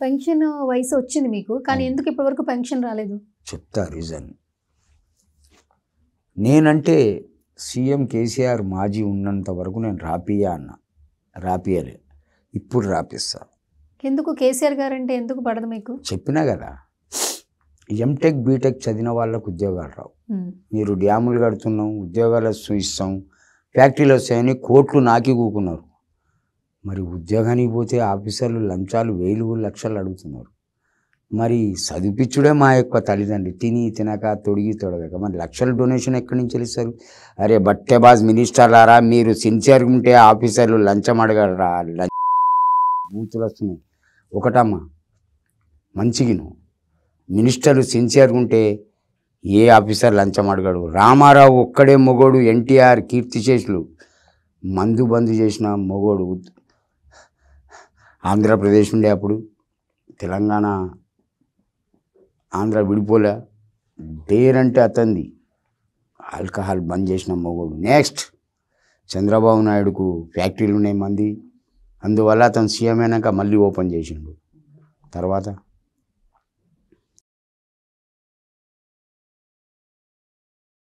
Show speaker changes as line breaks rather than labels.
Pension వయసు వచ్చింది మీకు, కానీ ఎందుకు ఇప్పటివరకు పెన్షన్ రాలేదు?
చెప్తా రీజన్. నేనంటే సీఎం కేసీఆర్ మాజీ ఉన్నంత వరకు నేను రాపియా అన్న, రాపియలే. ఇప్పుడు రాపిస్తా.
ఎందుకు కేసీఆర్ గారు అంటే ఎందుకు పడదు మీకు?
చెప్పినా కదా, ఎంటెక్ బీటెక్ చదివిన వాళ్ళకు ఉద్యోగాలు రావు. మీరు డ్యాములు కడుతున్నాం, ఉద్యోగాలు ఇస్తాం, ఫ్యాక్టరీలు వస్తాయని కోట్లు నాకి కూకున్నారు. మరి ఉద్యోగానికి పోతే ఆఫీసర్లు లంచాలు 1000 లక్షలు అడుగుతున్నారు. మరి చదివించుడే మా యొక్క తల్లిదండ్రి, తిని తినక తొడిగి తొడగక మరి లక్షల డొనేషన్ ఎక్కడి నుంచి ఇస్తారు? అరే బట్టెబాజ్ మినిస్టర్లారా, మీరు సిన్సియర్గా ఉంటే ఆఫీసర్లు లంచం అడగరా? బూతులు వస్తున్నాయి. ఒకటమ్మా మంచిగిను, మినిస్టర్లు సిన్సియర్గా ఉంటే ఏ ఆఫీసర్ లంచం అడగడు. రామారావు ఒక్కడే మొగోడు, ఎన్టీఆర్ కీర్తిశేషులు మందు బంద్ చేసిన మొగోడు. ఆంధ్రప్రదేశ్ ఉండే అప్పుడు తెలంగాణ ఆంధ్ర విడిపోలే, డేర్ అంటే అతంది. ఆల్కహాల్ బంద్ చేసిన మొగోడు. నెక్స్ట్ చంద్రబాబు నాయుడుకు ఫ్యాక్టరీలు ఉన్నాయి మంది, అందువల్ల అతను సీఎం అయినాక మళ్ళీ ఓపెన్ చేసిండు. తర్వాత